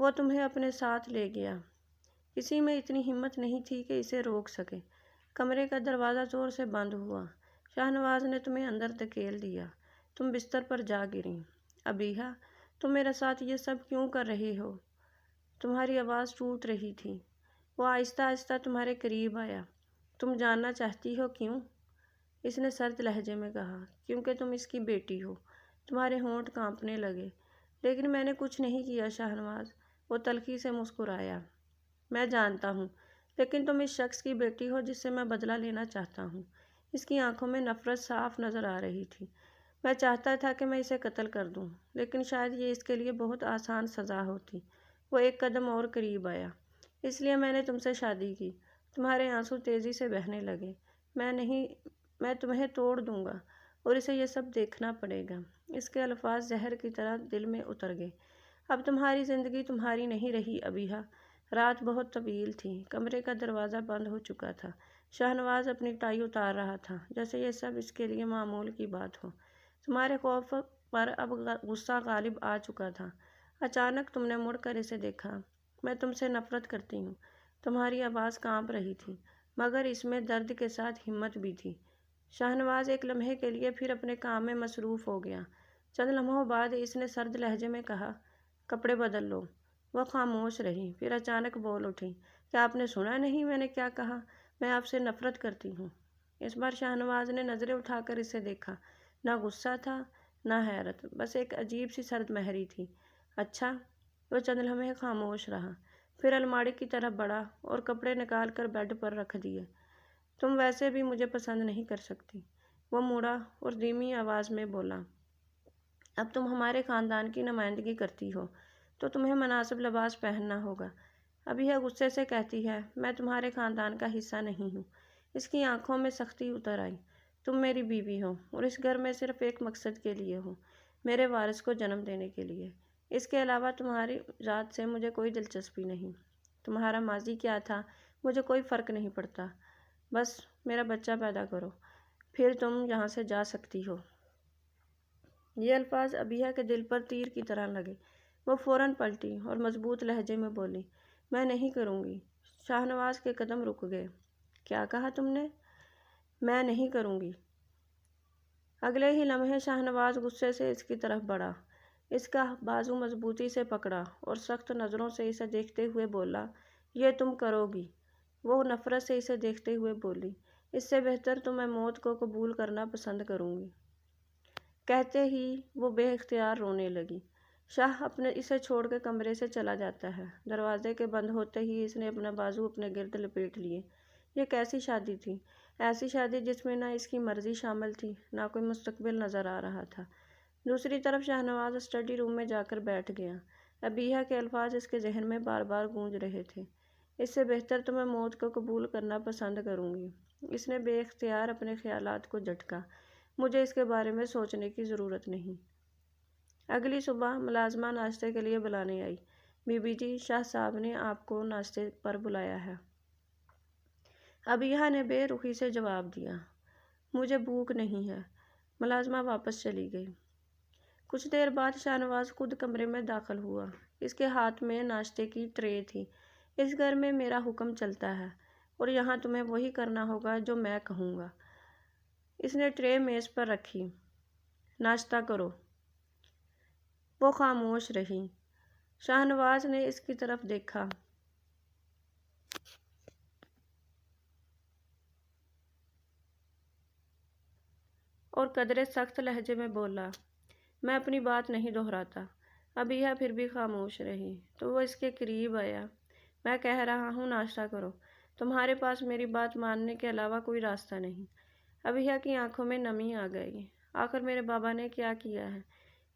وہ تمہیں اپنے ساتھ لے گیا۔ کسی میں اتنی ہمت نہیں تھی کہ اسے روک سکے۔ کمرے کا دروازہ زور سے بند ہوا۔ شاہ نواز نے تمہیں اندر دھکیل دیا۔ تم بستر پر جا گریں۔ ابیحا، تم میرے ساتھ یہ سب کیوں کر رہی ہو؟ تمہاری آواز ٹوٹ رہی تھی۔ وہ آہستہ آہستہ تمہارے قریب آیا۔ تم جاننا چاہتی ہو کیوں؟ اس نے سرد لہجے میں کہا۔ کیونکہ تم اس کی بیٹی ہو۔ تمہارے ہونٹ کانپنے لگے۔ لیکن میں نے کچھ نہیں کیا شاہ نواز۔ وہ تلخی سے مسکرایا۔ میں جانتا ہوں، لیکن تم اس شخص کی بیٹی ہو جس سے میں بدلہ لینا چاہتا ہوں۔ اس کی آنکھوں میں نفرت صاف نظر آ رہی تھی۔ میں چاہتا تھا کہ میں اسے قتل کر دوں، لیکن شاید یہ اس کے لیے بہت آسان سزا ہوتی۔ وہ ایک قدم اور قریب آیا۔ اس لیے میں نے تم سے شادی کی۔ تمہارے آنسو تیزی سے بہنے لگے۔ میں تمہیں توڑ دوں گا اور اسے یہ سب دیکھنا پڑے گا۔ اس کے الفاظ زہر کی طرح دل میں اتر گئے۔ اب تمہاری زندگی تمہاری نہیں رہی ابیحا۔ رات بہت طویل تھی۔ کمرے کا دروازہ بند ہو چکا تھا۔ شاہ نواز اپنی ٹائی اتار رہا تھا، جیسے یہ سب اس کے لیے معمول کی بات ہو۔ تمہارے خوف پر اب غصہ غالب آ چکا تھا۔ اچانک تم نے مڑ کر اسے دیکھا۔ میں تم سے نفرت کرتی ہوں۔ تمہاری آواز کانپ رہی تھی، مگر اس میں درد کے ساتھ ہمت بھی تھی۔ شاہ نواز ایک لمحے کے لیے پھر اپنے کام میں مصروف ہو گیا۔ چند لمحوں بعد اس نے سرد لہجے میں کہا، کپڑے بدل لو۔ وہ خاموش رہی، پھر اچانک بول اٹھی، کیا آپ نے سنا نہیں میں نے کیا کہا؟ میں آپ سے نفرت کرتی ہوں۔ اس بار شاہ نواز نے نظریں اٹھا کر اسے دیکھا۔ نہ غصہ تھا، نہ حیرت، بس ایک عجیب سی سرد مہری تھی۔ اچھا؟ وہ چند لمحے خاموش رہا، پھر الماڑی کی طرف بڑھا اور کپڑے نکال کر بیڈ پر رکھ دیے۔ تم ویسے بھی مجھے پسند نہیں کر سکتی۔ وہ مڑا اور دھیمی آواز میں بولا، اب تم ہمارے خاندان کی نمائندگی کرتی ہو تو تمہیں مناسب لباس پہننا ہوگا۔ ابیحا غصے سے کہتی ہے، میں تمہارے خاندان کا حصہ نہیں ہوں۔ اس کی آنکھوں میں سختی اتر آئی۔ تم میری بیوی ہو اور اس گھر میں صرف ایک مقصد کے لیے ہو، میرے وارث کو جنم دینے کے لیے۔ اس کے علاوہ تمہاری ذات سے مجھے کوئی دلچسپی نہیں۔ تمہارا ماضی کیا تھا مجھے کوئی فرق نہیں پڑتا۔ بس میرا بچہ پیدا کرو، پھر تم یہاں سے جا سکتی ہو۔ یہ الفاظ ابیحا کے دل پر تیر کی طرح لگے۔ وہ فوراً پلٹی اور مضبوط لہجے میں بولی، میں نہیں کروں گی۔ شاہ نواز کے قدم رک گئے۔ کیا کہا تم نے؟ میں نہیں کروں گی۔ اگلے ہی لمحے شاہ نواز غصے سے اس کی طرف بڑھا، اس کا بازو مضبوطی سے پکڑا اور سخت نظروں سے اسے دیکھتے ہوئے بولا، یہ تم کرو گی؟ وہ نفرت سے اسے دیکھتے ہوئے بولی، اس سے بہتر تو میں موت کو قبول کرنا پسند کروں گی۔ کہتے ہی وہ بے اختیار رونے لگی۔ شاہ اسے چھوڑ کے کمرے سے چلا جاتا ہے۔ دروازے کے بند ہوتے ہی اس نے اپنا بازو اپنے گرد لپیٹ لیے۔ یہ کیسی شادی تھی؟ ایسی شادی جس میں نہ اس کی مرضی شامل تھی، نہ کوئی مستقبل نظر آ رہا تھا۔ دوسری طرف شاہ نواز اسٹڈی روم میں جا کر بیٹھ گیا۔ ابیحا کے الفاظ اس کے ذہن میں بار بار گونج رہے تھے، اس سے بہتر تو میں موت کو قبول کرنا پسند کروں گی۔ اس نے بے اختیار اپنے خیالات کو جھٹکا۔ مجھے اس کے بارے میں سوچنے کی ضرورت نہیں۔ اگلی صبح ملازمہ ناشتے کے لیے بلانے آئی۔ بی بی جی، شاہ صاحب نے آپ کو ناشتے پر بلایا ہے۔ ابیحا نے بے رخی سے جواب دیا، مجھے بھوک نہیں ہے۔ ملازمہ واپس چلی گئی۔ کچھ دیر بعد شاہ نواز خود کمرے میں داخل ہوا۔ اس کے ہاتھ میں ناشتے کی ٹرے تھی۔ اس گھر میں میرا حکم چلتا ہے اور یہاں تمہیں وہی کرنا ہوگا جو میں کہوں گا۔ اس نے ٹرے میز پر رکھی۔ ناشتہ کرو۔ وہ خاموش رہی۔ شاہ نواز نے اس کی طرف دیکھا اور قدرے سخت لہجے میں بولا، میں اپنی بات نہیں دہراتا۔ ابیحا پھر بھی خاموش رہی تو وہ اس کے قریب آیا۔ میں کہہ رہا ہوں ناشتہ کرو۔ تمہارے پاس میری بات ماننے کے علاوہ کوئی راستہ نہیں۔ ابیحا کی آنکھوں میں نمی آ گئی۔ آخر میرے بابا نے کیا کیا ہے؟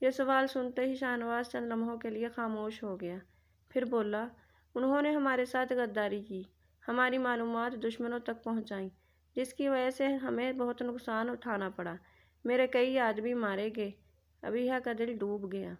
یہ سوال سنتے ہی شاہ نواز چند لمحوں کے لیے خاموش ہو گیا، پھر بولا، انہوں نے ہمارے ساتھ غداری کی، ہماری معلومات دشمنوں تک پہنچائیں، جس کی وجہ سے ہمیں بہت نقصان اٹھانا پڑا، میرے کئی آدمی مارے گئے۔ ابیحا کا دل ڈوب گیا۔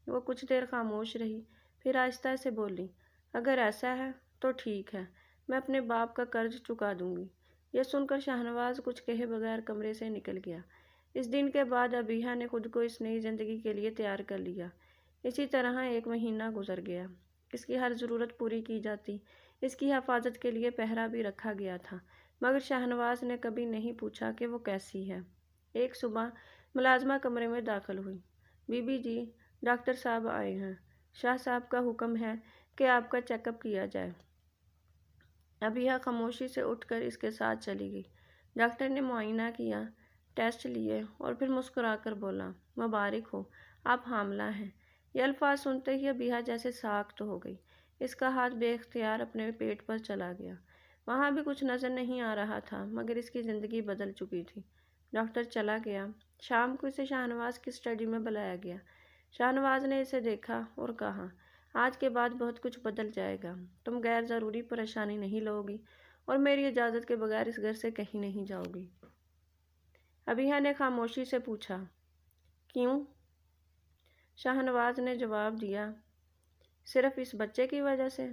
وہ کچھ دیر خاموش رہی، پھر آہستہ سے بولی، اگر ایسا ہے تو ٹھیک ہے، میں اپنے باپ کا قرض چکا دوں گی۔ یہ سن کر شاہ نواز کچھ کہے بغیر کمرے سے نکل گیا۔ اس دن کے بعد ابیحا نے خود کو اس نئی زندگی کے لیے تیار کر لیا۔ اسی طرح ایک مہینہ گزر گیا۔ اس کی ہر ضرورت پوری کی جاتی، اس کی حفاظت کے لیے پہرا بھی رکھا گیا تھا، مگر شاہنواز نے کبھی نہیں پوچھا کہ وہ کیسی ہے۔ ایک صبح ملازمہ کمرے میں داخل ہوئی۔ بی بی جی، ڈاکٹر صاحب آئے ہیں۔ شاہ صاحب کا حکم ہے کہ آپ کا چیک اپ کیا جائے۔ ابیہ خاموشی سے اٹھ کر اس کے ساتھ چلی گئی۔ ڈاکٹر نے معائنہ کیا، ٹیسٹ لیے اور پھر مسکرا کر بولا، مبارک ہو، آپ حاملہ ہیں۔ یہ الفاظ سنتے ہی ابیہ جیسے ساخت ہو گئی۔ اس کا ہاتھ بے اختیار اپنے پیٹ پر چلا گیا۔ وہاں بھی کچھ نظر نہیں آ رہا تھا، مگر اس کی زندگی بدل چکی تھی۔ ڈاکٹر چلا گیا۔ شام کو اسے شاہنواز کی اسٹڈی میں بلایا گیا۔ شاہنواز نے اسے دیکھا اور کہا، آج کے بعد بہت کچھ بدل جائے گا۔ تم غیر ضروری پریشانی نہیں لو گی اور میری اجازت کے بغیر اس گھر سے کہیں نہیں جاؤ گی۔ ابیہ نے خاموشی سے پوچھا، کیوں؟ شاہنواز نے جواب دیا، صرف اس بچے کی وجہ سے؟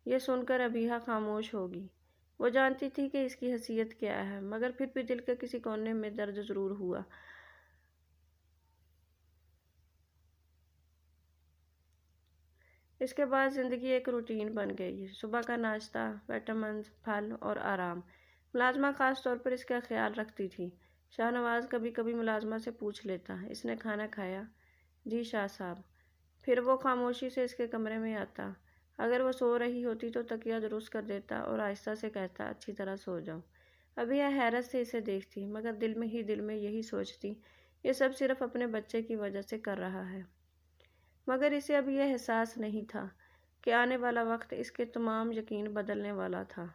یہ سن کر ابیہ خاموش ہوگی۔ وہ جانتی تھی کہ اس کی حیثیت کیا ہے، مگر پھر بھی دل کے کسی کونے میں درد ضرور ہوا۔ اس کے بعد زندگی ایک روٹین بن گئی۔ صبح کا ناشتہ، وٹامنز، پھل اور آرام۔ ملازمہ خاص طور پر اس کا خیال رکھتی تھی۔ شاہنواز کبھی کبھی ملازمہ سے پوچھ لیتا، اس نے کھانا کھایا؟ جی شاہ صاحب۔ پھر وہ خاموشی سے اس کے کمرے میں آتا۔ اگر وہ سو رہی ہوتی تو تکیہ درست کر دیتا اور آہستہ سے کہتا، اچھی طرح سو جاؤ۔ ابھی یہ حیرت سے اسے دیکھتی، مگر دل میں یہی سوچتی، یہ سب صرف اپنے بچے کی وجہ سے کر رہا ہے۔ مگر اسے اب یہ احساس نہیں تھا کہ آنے والا وقت اس کے تمام یقین بدلنے والا تھا۔